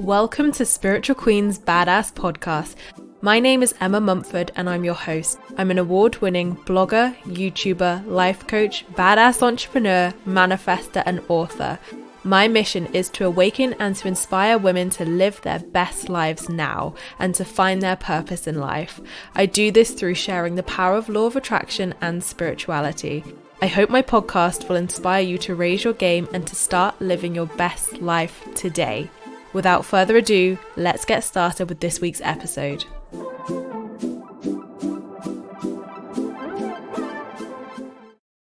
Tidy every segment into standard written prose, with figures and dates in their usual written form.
Welcome to Spiritual Queen's Badass Podcast. My name is Emma Mumford and I'm your host. I'm an award-winning blogger, YouTuber, life coach, badass entrepreneur, manifester, and author. My mission is to awaken and to inspire women to live their best lives now and to find their purpose in life. I do this through sharing the power of law of attraction and spirituality. I hope my podcast will inspire you to raise your game and to start living your best life today. Without further ado, let's get started with this week's episode.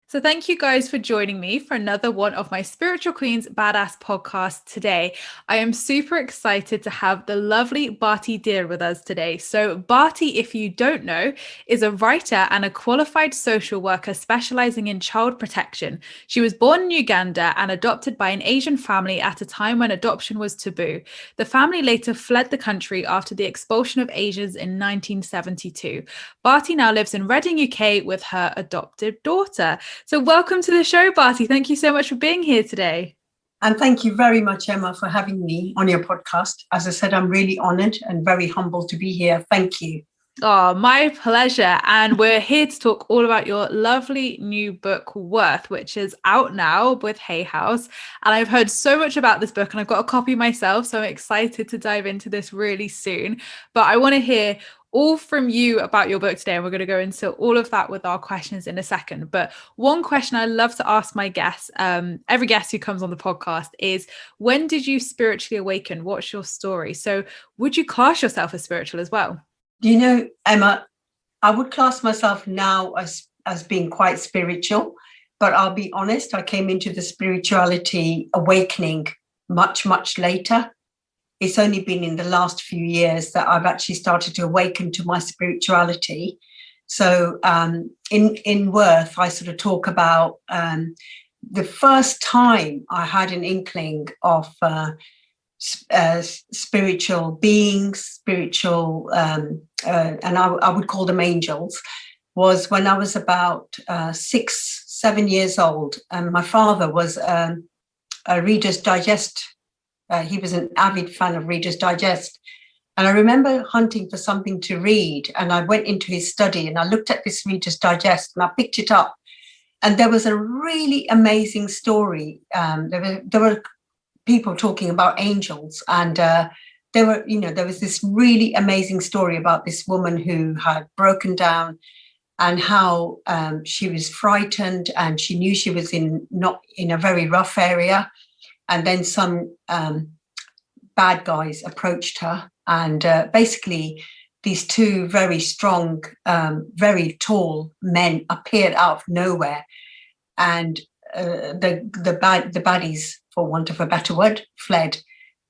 So thank you guys for joining me for another one of my Spiritual Queens Badass podcasts today. I am super excited to have the lovely Bharti Dhir with us today. So Bharti, if you don't know, is a writer and a qualified social worker specializing in child protection. She was born in Uganda and adopted by an Asian family at a time when adoption was taboo. The family later fled the country after the expulsion of Asians in 1972. Bharti now lives in Reading, UK with her adopted daughter. So welcome to the show, Bharti. Thank you so much for being here today. And thank you very much, Emma, for having me on your podcast. As I said, I'm really honored and very humbled to be here. Thank you. Oh, my pleasure. And we're here to talk all about your lovely new book, Worth, which is out now with Hay House. And I've heard so much about this book and I've got a copy myself. So I'm excited to dive into this really soon. But I want to hear all from you about your book today, and we're going to go into all of that with our questions in a second. But one question I love to ask my guests, every guest who comes on the podcast, is when did you spiritually awaken? What's your story? So would you class yourself as spiritual as well? You know, Emma, I would class myself now as being quite spiritual, but I'll be honest, I came into the spirituality awakening much, much later. It's only been in the last few years that I've actually started to awaken to my spirituality. So in Worth, I sort of talk about the first time I had an inkling of spiritual beings, spiritual, and I would call them angels, was when I was about 6-7 years old. And my father was a Reader's Digest. He was an avid fan of Reader's Digest. And I remember hunting for something to read. And I went into his study and I looked at this Reader's Digest and I picked it up. And there was a really amazing story. There were people talking about angels. And there was this really amazing story about this woman who had broken down and how she was frightened and she knew she was not in a very rough area. And then some bad guys approached her, and basically these two very strong, very tall men appeared out of nowhere, and the baddies, for want of a better word, fled.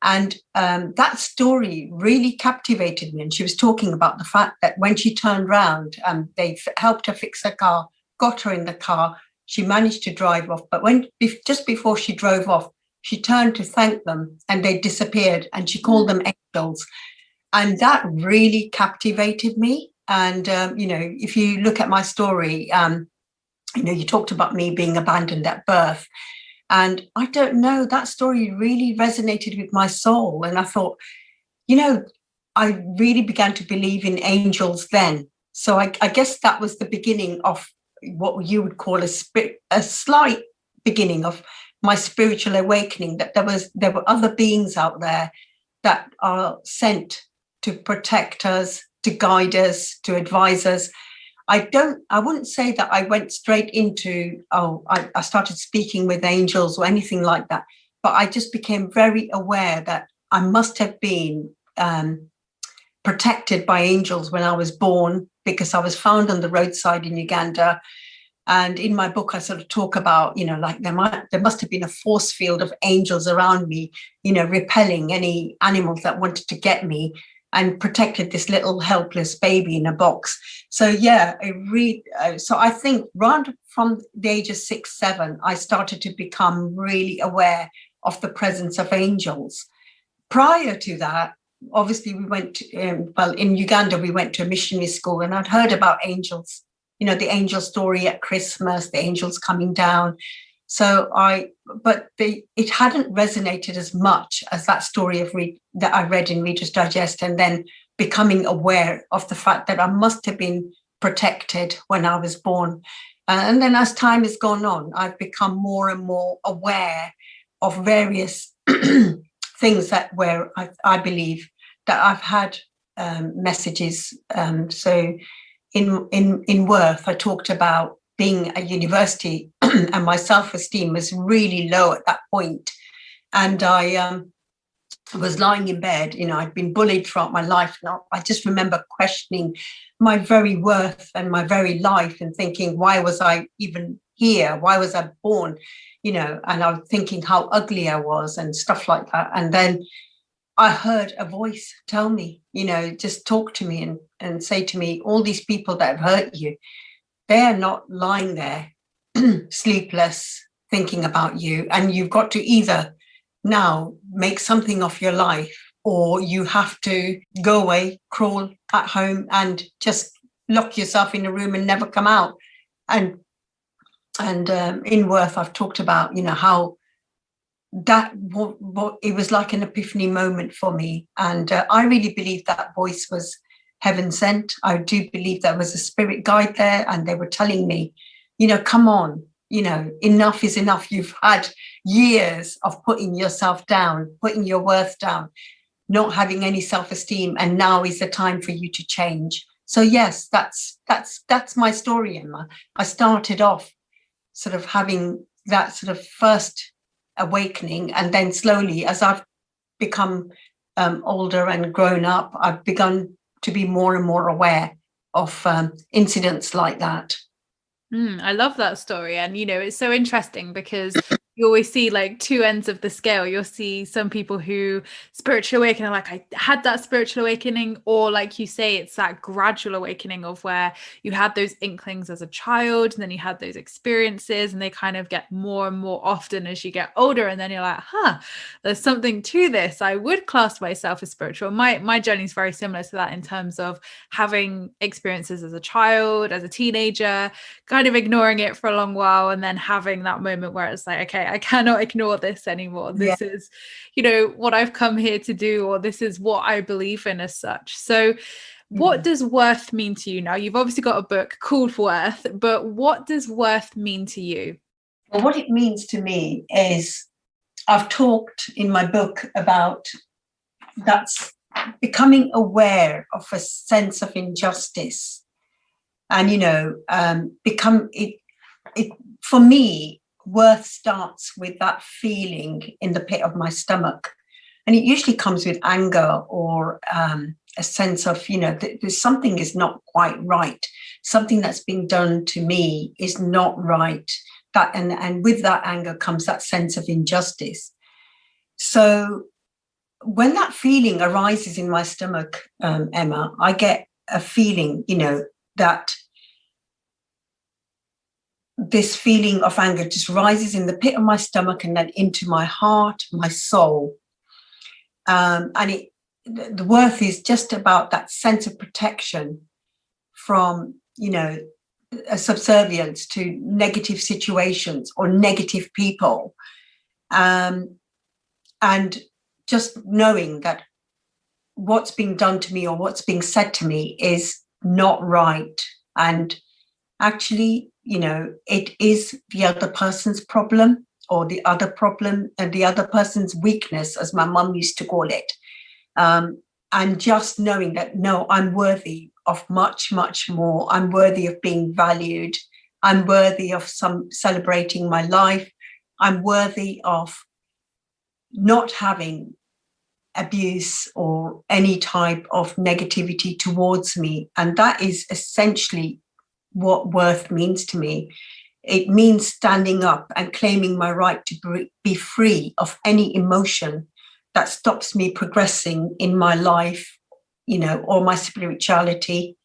And that story really captivated me. And she was talking about the fact that when she turned round, they helped her fix her car, got her in the car. She managed to drive off, but just before she drove off, she turned to thank them and they disappeared, and she called them angels. And that really captivated me. And, if you look at my story, you talked about me being abandoned at birth. And I don't know, that story really resonated with my soul. And I thought, I really began to believe in angels then. So I guess that was the beginning of what you would call a slight beginning of my spiritual awakening, that there were other beings out there that are sent to protect us, to guide us, to advise us. I wouldn't say that I went straight into, I started speaking with angels or anything like that, but I just became very aware that I must have been protected by angels when I was born, because I was found on the roadside in Uganda. And in my book, I sort of talk about, there must have been a force field of angels around me, repelling any animals that wanted to get me, and protected this little helpless baby in a box. So, yeah, I think around from the age of 6-7, I started to become really aware of the presence of angels. Prior to that, obviously, we went, in Uganda, we went to a missionary school, and I'd heard about angels. The angel story at Christmas, the angels coming down. It hadn't resonated as much as that story that I read in Reader's Digest, and then becoming aware of the fact that I must have been protected when I was born. And then as time has gone on, I've become more and more aware of various things where I believe that I've had messages. So in Worth, I talked about being at university and my self-esteem was really low at that point. And I was lying in bed, I'd been bullied throughout my life. Now I just remember questioning my very worth and my very life and thinking, why was I even here? Why was I born? And I was thinking how ugly I was and stuff like that. And then I heard a voice tell me, just talk to me and say to me, all these people that have hurt you, they're not lying there sleepless thinking about you. And you've got to either now make something of your life, or you have to go away, crawl at home and just lock yourself in a room and never come out. And in Worth, I've talked about, how that it was like an epiphany moment for me. And I really believe that voice was heaven sent. I do believe there was a spirit guide there, and they were telling me, come on, enough is enough. You've had years of putting yourself down, putting your worth down, not having any self-esteem, and now is the time for you to change. So yes, that's my story, Emma. I started off sort of having that sort of first awakening, and then slowly, as I've become older and grown up, I've begun to be more and more aware of incidents like that. I love that story. And, it's so interesting because you always see like two ends of the scale. You'll see some people who spiritual awakening, like I had that spiritual awakening, or like you say, it's that gradual awakening of where you had those inklings as a child, and then you had those experiences, and they kind of get more and more often as you get older. And then you're like, there's something to this. I would class myself as spiritual. My journey is very similar to that in terms of having experiences as a child, as a teenager, kind of ignoring it for a long while, and then having that moment where it's like, okay, I cannot ignore this anymore. This is, what I've come here to do, or this is what I believe in as such. So what does worth mean to you now? You've obviously got a book called Worth, but what does worth mean to you? Well, what it means to me is, I've talked in my book about that's becoming aware of a sense of injustice. And, for me, worth starts with that feeling in the pit of my stomach. And it usually comes with anger or a sense of, there's something is not quite right. Something that's being done to me is not right. And with that anger comes that sense of injustice. So when that feeling arises in my stomach, Emma, I get a feeling, that this feeling of anger just rises in the pit of my stomach and then into my heart, my soul. And the worth is just about that sense of protection from, a subservience to negative situations or negative people. And just knowing that what's being done to me or what's being said to me is not right. And actually, it is the other person's problem, or the other problem, and the other person's weakness, as my mum used to call it. And just knowing that, no, I'm worthy of much, much more. I'm worthy of being valued. I'm worthy of celebrating my life. I'm worthy of not having abuse or any type of negativity towards me. And that is essentially what worth means to me. It means standing up and claiming my right to be free of any emotion that stops me progressing in my life, or my spirituality.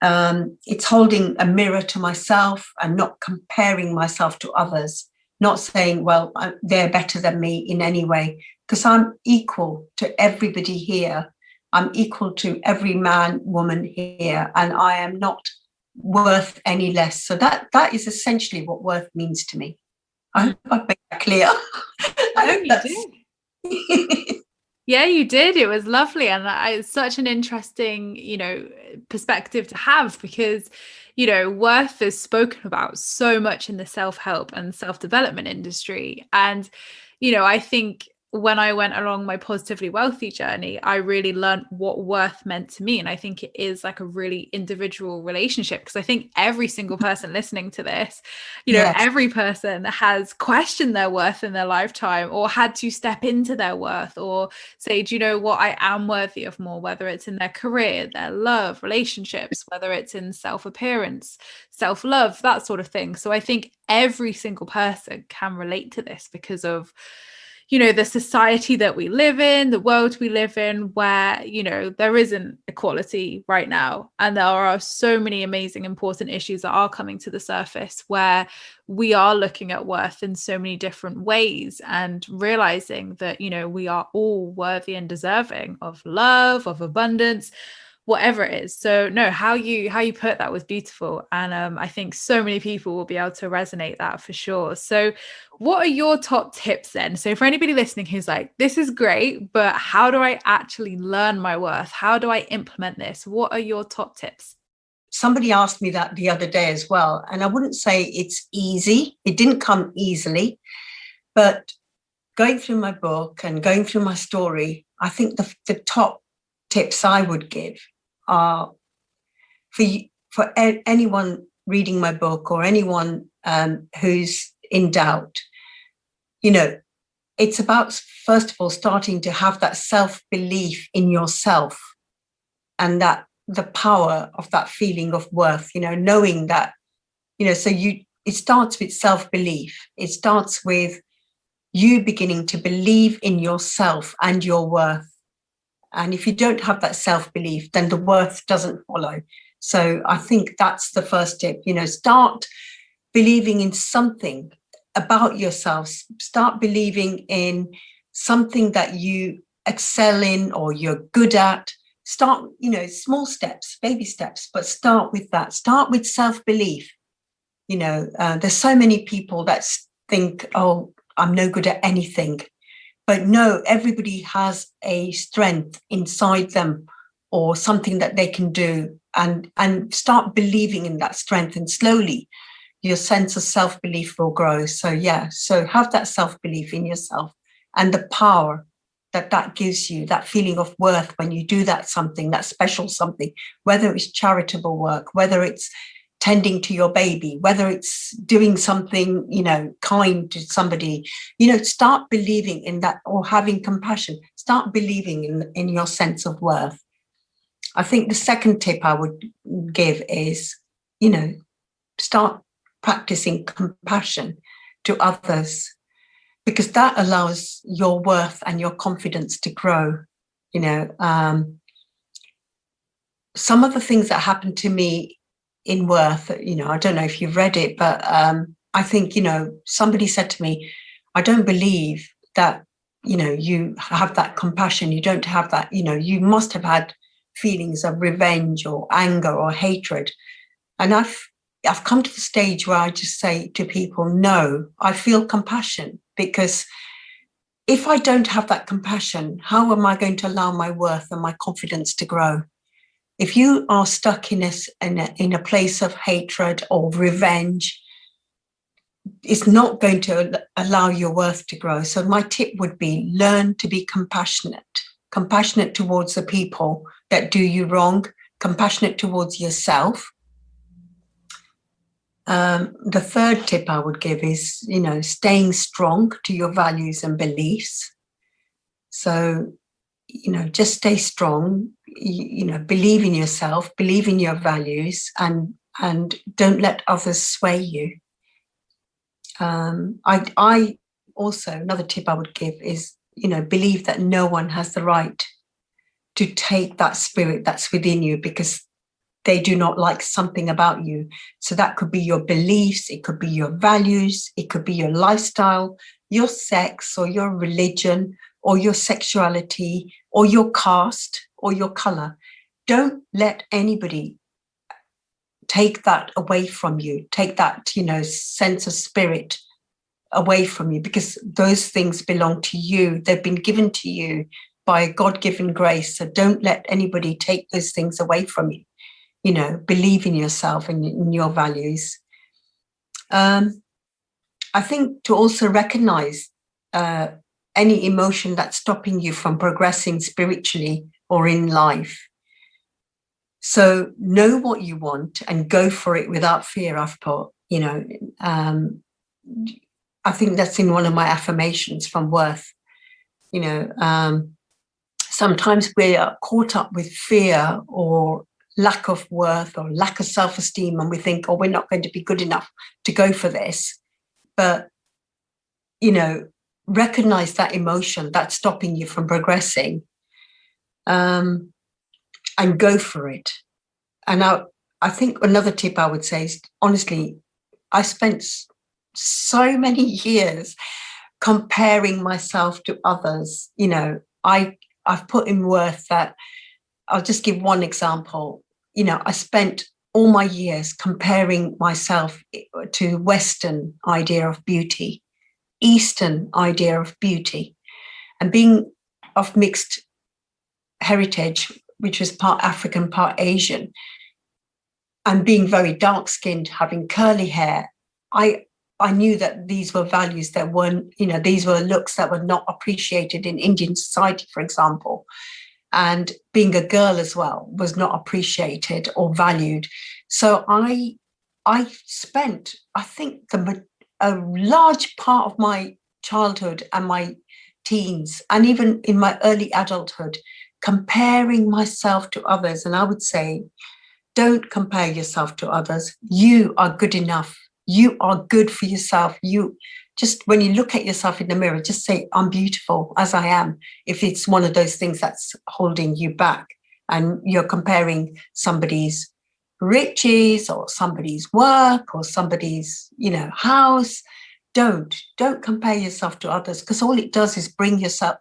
It's holding a mirror to myself and not comparing myself to others, not saying, well, they're better than me in any way, because I'm equal to everybody here. I'm equal to every man, woman here, and I am not worth any less. So that is essentially what worth means to me. I hope I made that clear. I No, hope you that's did. Yeah, you did. It was lovely. And it's such an interesting, perspective to have because, worth is spoken about so much in the self-help and self-development industry. And, I think when I went along my positively wealthy journey, I really learned what worth meant to me. And I think it is like a really individual relationship because I think every single person listening to this, yes. every person has questioned their worth in their lifetime or had to step into their worth or say, do you know what, I am worthy of more, whether it's in their career, their love, relationships, whether it's in self-appearance, self-love, that sort of thing. So I think every single person can relate to this because of the society that we live in, the world we live in, where, there isn't equality right now. And there are so many amazing, important issues that are coming to the surface where we are looking at worth in so many different ways and realizing that, we are all worthy and deserving of love, of abundance, whatever it is. So no, how you put that was beautiful. And I think so many people will be able to resonate that for sure. So what are your top tips then? So for anybody listening who's like, this is great, but how do I actually learn my worth? How do I implement this? What are your top tips? Somebody asked me that the other day as well. And I wouldn't say it's easy. It didn't come easily. But going through my book and going through my story, I think the top tips I would give are for anyone reading my book or anyone who's in doubt. It's about, first of all, starting to have that self-belief in yourself and that the power of that feeling of worth, knowing that, it starts with self-belief. It starts with you beginning to believe in yourself and your worth. And if you don't have that self-belief, then the worth doesn't follow. So I think that's the first tip, start believing in something about yourself. Start believing in something that you excel in or you're good at. Start, small steps, baby steps, but start with that. Start with self-belief. There's so many people that think, oh, I'm no good at anything. But no, everybody has a strength inside them or something that they can do, and start believing in that strength, and slowly your sense of self-belief will grow. So have that self-belief in yourself and the power that gives you, that feeling of worth when you do that something, that special something, whether it's charitable work, whether it's tending to your baby, whether it's doing something, kind to somebody, start believing in that, or having compassion, start believing in your sense of worth. I think the second tip I would give is, start practicing compassion to others, because that allows your worth and your confidence to grow. Some of the things that happened to me in worth, I don't know if you've read it, but I think, somebody said to me, I don't believe that, you have that compassion. You don't have that, you must have had feelings of revenge or anger or hatred. And I've come to the stage where I just say to people, no, I feel compassion, because if I don't have that compassion, how am I going to allow my worth and my confidence to grow? If you are stuck in a place of hatred or revenge, it's not going to allow your worth to grow. So my tip would be, learn to be compassionate towards the people that do you wrong, compassionate towards yourself. The third tip I would give is, staying strong to your values and beliefs. So, just stay strong, believe in yourself, believe in your values, and don't let others sway you. I also, another tip I would give is, believe that no one has the right to take that spirit that's within you because they do not like something about you. So that could be your beliefs, it could be your values, it could be your lifestyle, your sex or your religion or your sexuality or your caste or your color. Don't let anybody take that away from you, take that, sense of spirit away from you, because those things belong to you. They've been given to you by God-given grace. So don't let anybody take those things away from you. Believe in yourself and in your values. I think to also recognize any emotion that's stopping you from progressing spiritually or in life. So know what you want and go for it without fear, I've put. I think that's in one of my affirmations from Worth. Sometimes we are caught up with fear or lack of worth or lack of self-esteem, and we think, oh, we're not going to be good enough to go for this. But, recognize that emotion that's stopping you from progressing, and go for it. And I think another tip I would say is, honestly, I spent so many years comparing myself to others. I've put in Worth that, I'll just give one example. I spent all my years comparing myself to Western idea of beauty, Eastern idea of beauty, and being of mixed heritage, which was part African, part Asian, and being very dark-skinned, having curly hair. I knew that these were values that weren't, these were looks that were not appreciated in Indian society, for example. And being a girl as well was not appreciated or valued. So I spent, I think, a large part of my childhood and my teens, and even in my early adulthood, comparing myself to others. And I would say, don't compare yourself to others. You are good enough. You are good for yourself. You just, when you look at yourself in the mirror, just say, I'm beautiful as I am. If it's one of those things that's holding you back and you're comparing somebody's riches or somebody's work or somebody's, house, don't compare yourself to others, because all it does is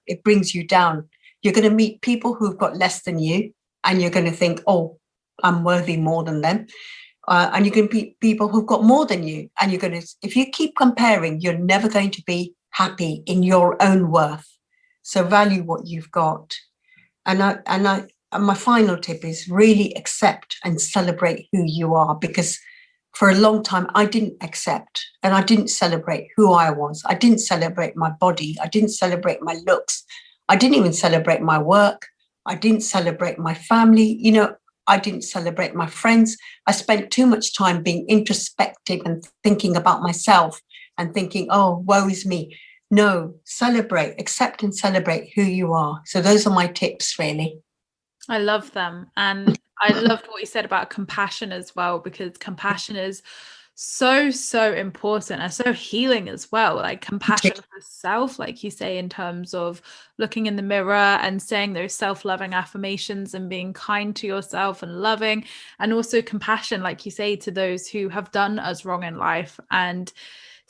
it brings you down. You're going to meet people who've got less than you, and you're going to think, oh, I'm worthy more than them. And you can be people who've got more than you, and you're going to, if you keep comparing, you're never going to be happy in your own worth. So value what you've got. And my final tip is really accept and celebrate who you are, because for a long time I didn't accept and I didn't celebrate who I was. I didn't celebrate my body. I didn't celebrate my looks. I didn't even celebrate my work. I didn't celebrate my family. I didn't celebrate my friends. I spent too much time being introspective and thinking about myself and thinking, oh, woe is me. No, celebrate, accept and celebrate who you are. So those are my tips, really. I love them. And I loved what you said about compassion as well, because compassion is so, so important and so healing as well. Like compassion for self, like you say, in terms of looking in the mirror and saying those self-loving affirmations and being kind to yourself and loving, and also compassion, like you say, to those who have done us wrong in life, and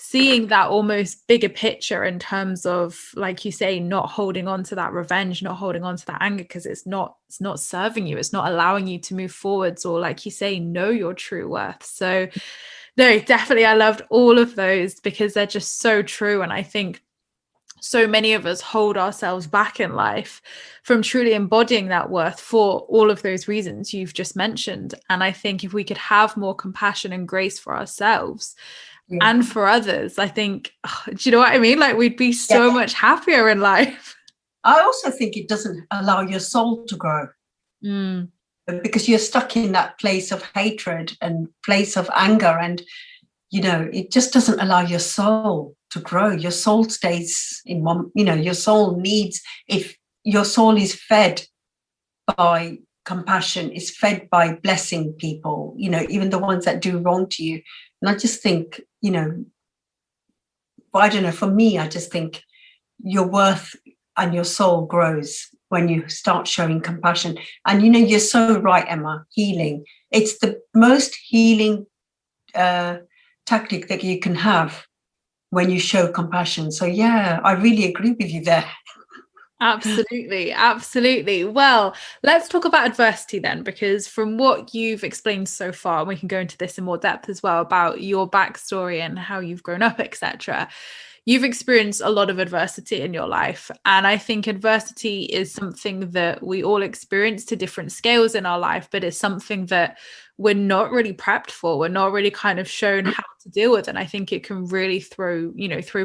seeing that almost bigger picture in terms of, like you say, not holding on to that revenge, not holding on to that anger, because it's not serving you. It's not allowing you to move forwards, or, like you say, know your true worth. So no, definitely. I loved all of those because they're just so true. And I think so many of us hold ourselves back in life from truly embodying that worth for all of those reasons you've just mentioned. And I think if we could have more compassion and grace for ourselves and for others, I think, do you know what I mean? Like, we'd be so much happier in life. I also think it doesn't allow your soul to grow. Because you're stuck in that place of hatred and place of anger, and it just doesn't allow your soul to grow. Your soul stays in one, your soul needs, if your soul is fed by compassion, is fed by blessing people, even the ones that do wrong to you. And I just think, I don't know, for me, I just think your worth and your soul grows when you start showing compassion. And you're so right, Emma, healing. It's the most healing tactic that you can have when you show compassion. So yeah, I really agree with you there. Absolutely. Absolutely. Well, let's talk about adversity then, because from what you've explained so far, and we can go into this in more depth as well about your backstory and how you've grown up, etc. you've experienced a lot of adversity in your life. And I think adversity is something that we all experience to different scales in our life, but it's something that we're not really prepped for. We're not really kind of shown how to deal with. And I think it can really throw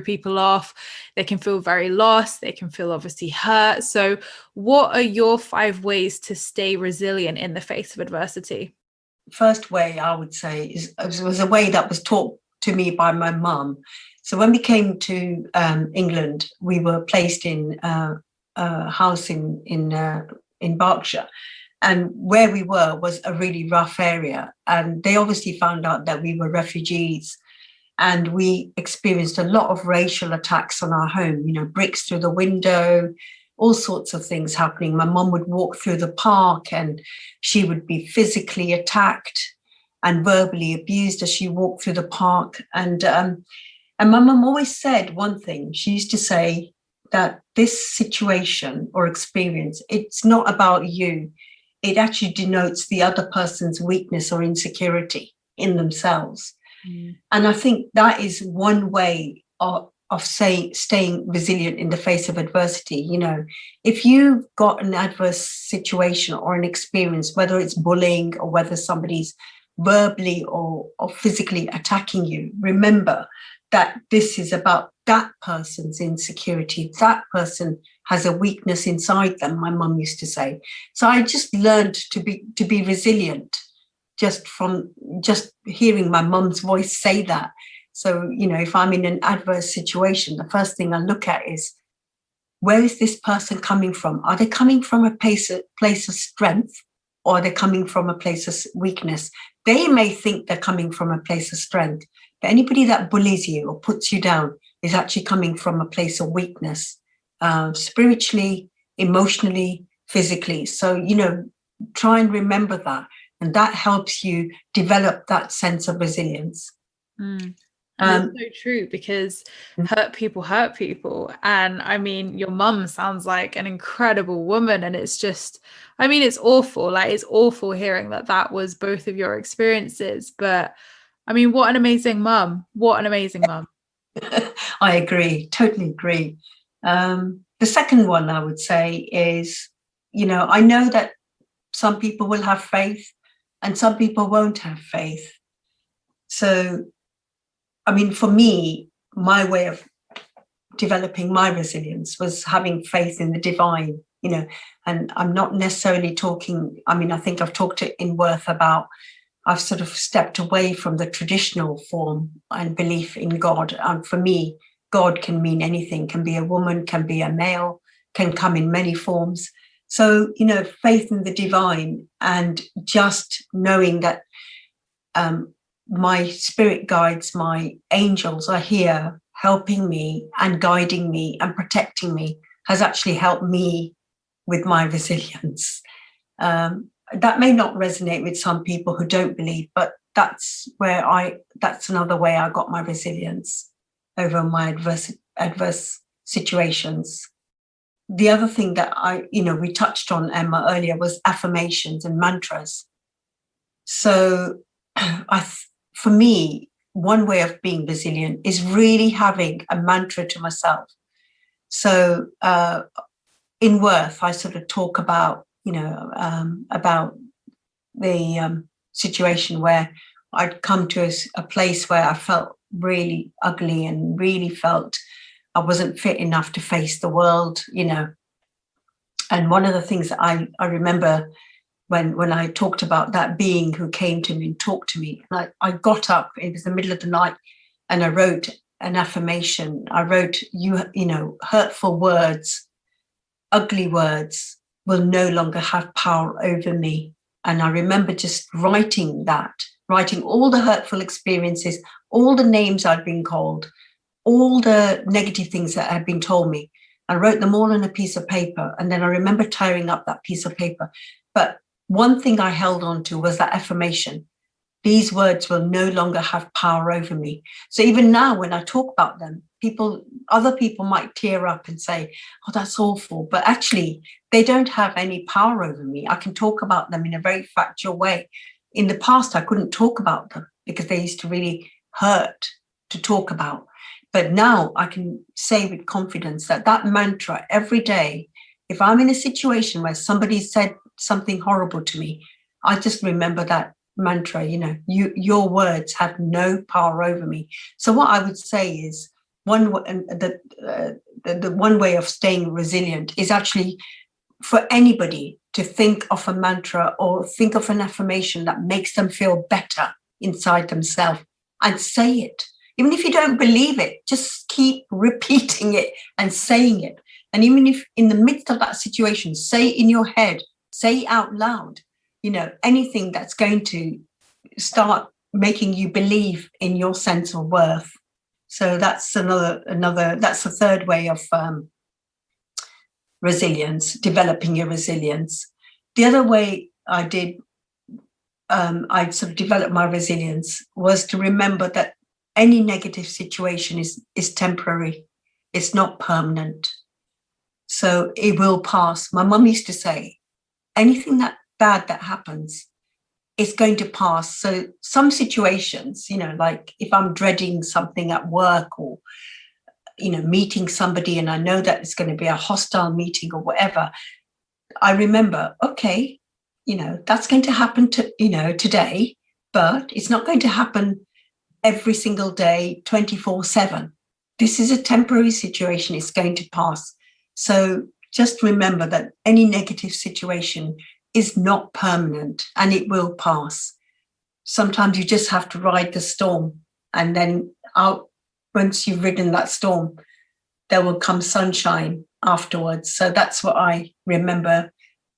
people off. They can feel very lost. They can feel obviously hurt. So what are your 5 ways to stay resilient in the face of adversity? First way I would say was a way that was taught to me by my mum. So when we came to England, we were placed in a house in Berkshire, and where we were was a really rough area. And they obviously found out that we were refugees, and we experienced a lot of racial attacks on our home. Bricks through the window, all sorts of things happening. My mum would walk through the park and she would be physically attacked and verbally abused as she walked through the park. And my mum always said one thing. She used to say that this situation or experience, it's not about you. It actually denotes the other person's weakness or insecurity in themselves. Mm. And I think that is one way of staying resilient in the face of adversity. If you've got an adverse situation or an experience, whether it's bullying or whether somebody's verbally or physically attacking you, remember that this is about that person's insecurity. That person has a weakness inside them, my mum used to say. So I just learned to be resilient just from hearing my mum's voice say that. So, if I'm in an adverse situation, the first thing I look at is, where is this person coming from? Are they coming from a place of strength, or are they coming from a place of weakness? They may think they're coming from a place of strength, but anybody that bullies you or puts you down is actually coming from a place of weakness, spiritually, emotionally, physically. So, try and remember that. And that helps you develop that sense of resilience. Mm. And it's so true, because hurt people. And I mean, your mum sounds like an incredible woman. And it's just, it's awful. Like, it's awful hearing that was both of your experiences. But what an amazing mum. What an amazing mum. I agree. Totally agree. The second one I would say is, I know that some people will have faith and some people won't have faith. So, for me, my way of developing my resilience was having faith in the divine, and I'm not necessarily talking, I think I've talked in Worth about, I've sort of stepped away from the traditional form and belief in God. And for me, God can mean anything, can be a woman, can be a male, can come in many forms. So, faith in the divine, and just knowing that my spirit guides, my angels are here helping me and guiding me and protecting me, has actually helped me with my resilience. That may not resonate with some people who don't believe, but that's another way I got my resilience over my adverse situations. The other thing that we touched on, Emma, earlier, was affirmations and mantras. So for me, one way of being resilient is really having a mantra to myself. So in Worth, I sort of talk about, about the situation where I'd come to a place where I felt really ugly and really felt I wasn't fit enough to face the world, And one of the things that I remember when I talked about that being who came to me and talked to me, and I got up, it was the middle of the night, and I wrote an affirmation. I wrote, hurtful words, ugly words will no longer have power over me. And I remember just writing all the hurtful experiences, all the names I'd been called, all the negative things that had been told me. I wrote them all on a piece of paper. And then I remember tearing up that piece of paper. But one thing I held on to was that affirmation. These words will no longer have power over me. So even now, when I talk about them, other people might tear up and say, oh, that's awful. But actually, they don't have any power over me. I can talk about them in a very factual way. In the past, I couldn't talk about them because they used to really hurt to talk about. But now I can say with confidence that that mantra every day, if I'm in a situation where somebody said something horrible to me, I just remember that mantra, your words have no power over me. So what I would say is the one way of staying resilient is actually for anybody to think of a mantra or think of an affirmation that makes them feel better inside themselves and say it. Even if you don't believe it, just keep repeating it and saying it. And even if in the midst of that situation, say it in your head, say it out loud, anything that's going to start making you believe in your sense of worth. So that's that's the third way of resilience, developing your resilience. The other way I sort of developed my resilience was to remember that any negative situation is temporary. It's not permanent. So it will pass. My mum used to say, anything that bad that happens is going to pass. So some situations, like if I'm dreading something at work or, meeting somebody and I know that it's going to be a hostile meeting or whatever, I remember, okay, that's going to happen today, but it's not going to happen every single day, 24/7. This is a temporary situation. It's going to pass. So just remember that any negative situation is not permanent and it will pass. Sometimes you just have to ride the storm, and then once you've ridden that storm, there will come sunshine afterwards. So that's what I remember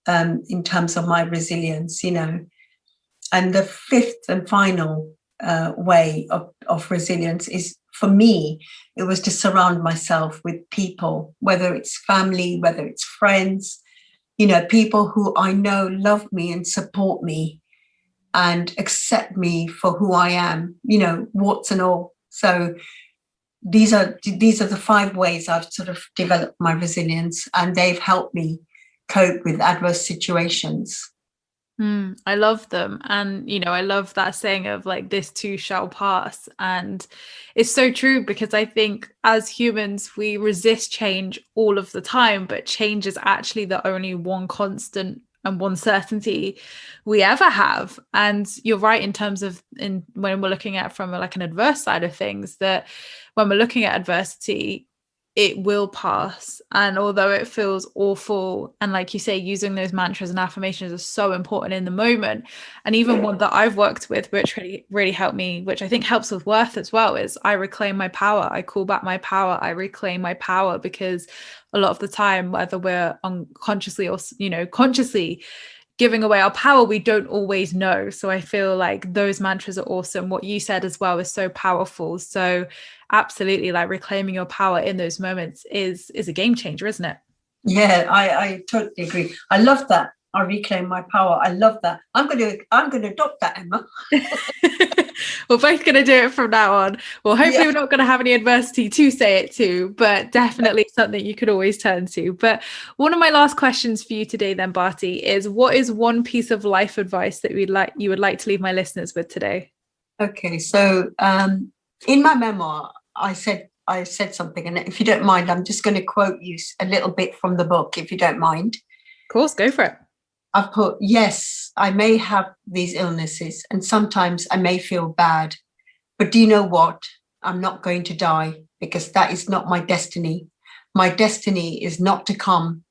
in terms of my resilience, And the fifth and final way of resilience is, for me, it was to surround myself with people, whether it's family, whether it's friends, people who I know love me and support me and accept me for who I am, warts and all. So these are the 5 ways I've sort of developed my resilience, and they've helped me cope with adverse situations. I love them. And, I love that saying of like, this too shall pass. And it's so true, because I think as humans, we resist change all of the time, but change is actually the only one constant and one certainty we ever have. And you're right in terms of when we're looking at from like an adverse side of things, that when we're looking at adversity, it will pass. And although it feels awful, and like you say, using those mantras and affirmations is so important in the moment. And even one that I've worked with, which really helped me, which I think helps with worth as well, is I reclaim my power. I call back my power. I reclaim my power, because a lot of the time, whether we're unconsciously or, consciously giving away our power, we don't always know. So I feel like those mantras are awesome. What you said as well is so powerful. So absolutely, like reclaiming your power in those moments is a game changer, isn't it? Yeah, I totally agree. I love that. I reclaim my power. I love that. I'm going to adopt that, Emma. We're both going to do it from now on. Well, hopefully we're not going to have any adversity to say it to, but definitely something you could always turn to. But one of my last questions for you today then, Bharti, is what is one piece of life advice that you would like to leave my listeners with today? Okay, so in my memoir, I said something, and if you don't mind, I'm just going to quote you a little bit from the book, if you don't mind. Of course, go for it. I've put, yes, I may have these illnesses and sometimes I may feel bad, but do you know what? I'm not going to die, because that is not my destiny. My destiny is not to come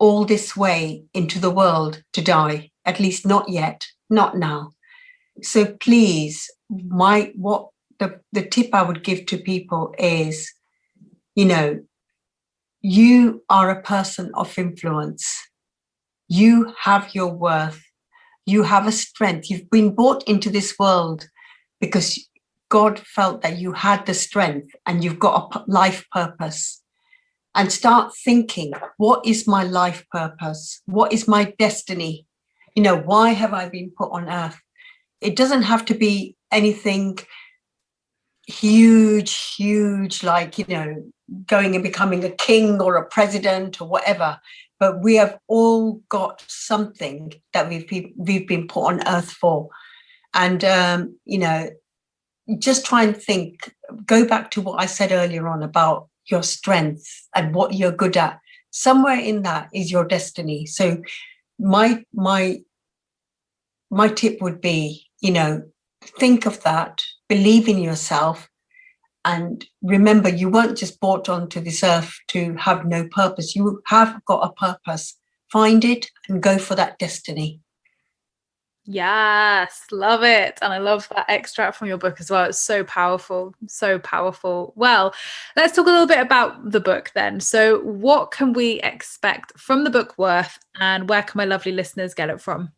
all this way into the world to die, at least not yet, not now. So please, the tip I would give to people is, you are a person of influence. You have your worth. You have a strength. You've been brought into this world because God felt that you had the strength and you've got a life purpose. And start thinking, what is my life purpose? What is my destiny? Why have I been put on earth? It doesn't have to be anything huge, like, going and becoming a king or a president or whatever. But we have all got something that we've been put on earth for. And, just try and think, go back to what I said earlier on about your strength and what you're good at. Somewhere in that is your destiny. So my tip would be, think of that, believe in yourself, and remember, you weren't just brought onto this earth to have no purpose. You have got a purpose. Find it and go for that destiny. Yes, love it. And I love that extract from your book as well. It's so powerful, so powerful. Well, let's talk a little bit about the book then. So what can we expect from the book Worth, and where can my lovely listeners get it from?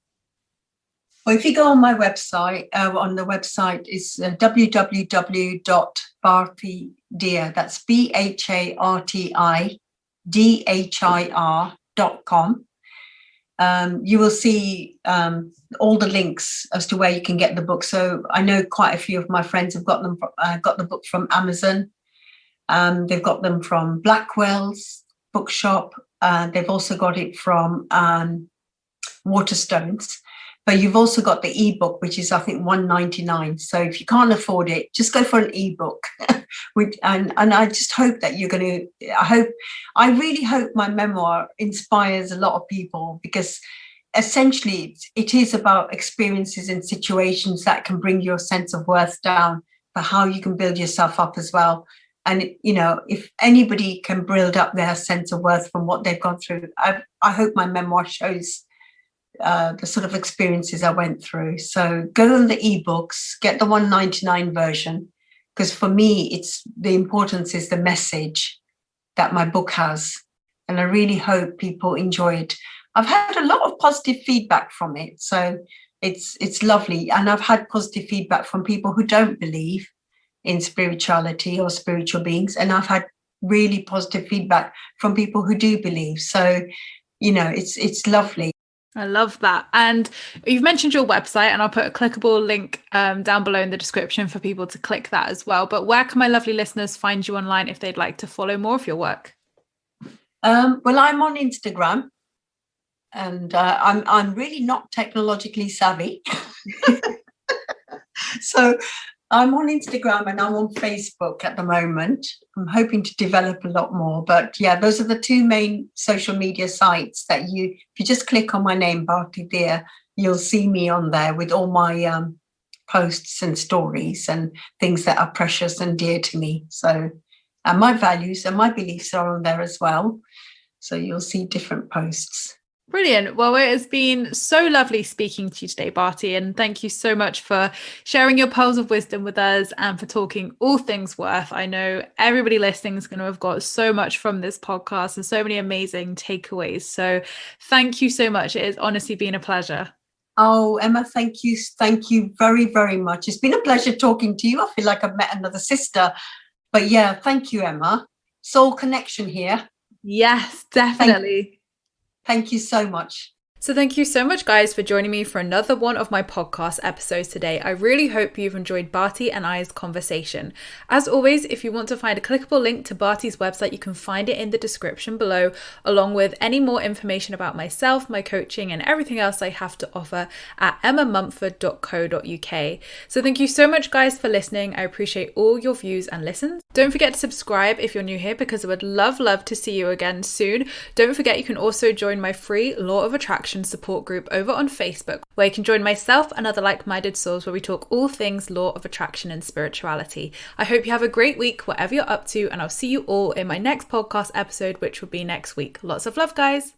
Well, if you go on my website, on the website is www.bhartidhir, that's BHARTIDHIR.com. You will see all the links as to where you can get the book. So I know quite a few of my friends have got the book from Amazon. They've got them from Blackwell's bookshop. They've also got it from Waterstones. But you've also got the ebook, which is, I think, $1.99. So if you can't afford it, just go for an ebook. and I just hope that you're going to, I really hope my memoir inspires a lot of people, because essentially it is about experiences and situations that can bring your sense of worth down, for how you can build yourself up as well. And, if anybody can build up their sense of worth from what they've gone through, I hope my memoir shows the sort of experiences I went through. So go on the ebooks, get the $1.99 version, because for me, it's the importance is the message that my book has. And I really hope people enjoy it. I've had a lot of positive feedback from it. So it's lovely. And I've had positive feedback from people who don't believe in spirituality or spiritual beings. And I've had really positive feedback from people who do believe. So, it's lovely. I love that. And you've mentioned your website, and I'll put a clickable link down below in the description for people to click that as well. But where can my lovely listeners find you online if they'd like to follow more of your work? Well, I'm on Instagram, and I'm really not technologically savvy. So I'm on Instagram and I'm on Facebook at the moment. I'm hoping to develop a lot more. But yeah, those are the two main social media sites that if you just click on my name, Bharti Dhir, you'll see me on there with all my posts and stories and things that are precious and dear to me. So, and my values and my beliefs are on there as well. So you'll see different posts. Brilliant. Well, it has been so lovely speaking to you today, Bharti, and thank you so much for sharing your pearls of wisdom with us and for talking all things worth. I know everybody listening is going to have got so much from this podcast and so many amazing takeaways. So thank you so much. It has honestly been a pleasure. Oh, Emma, thank you. Thank you very, very much. It's been a pleasure talking to you. I feel like I've met another sister. But yeah, thank you, Emma. Soul connection here. Yes, definitely. Thank you so much. So thank you so much, guys, for joining me for another one of my podcast episodes today. I really hope you've enjoyed Bharti and I's conversation. As always, if you want to find a clickable link to Bharti's website, you can find it in the description below, along with any more information about myself, my coaching, and everything else I have to offer at emmamumford.co.uk. So thank you so much, guys, for listening. I appreciate all your views and listens. Don't forget to subscribe if you're new here, because I would love to see you again soon. Don't forget you can also join my free Law of Attraction support group over on Facebook, where you can join myself and other like-minded souls where we talk all things law of attraction and spirituality. I hope you have a great week, whatever you're up to, and I'll see you all in my next podcast episode, which will be next week. Lots of love, guys.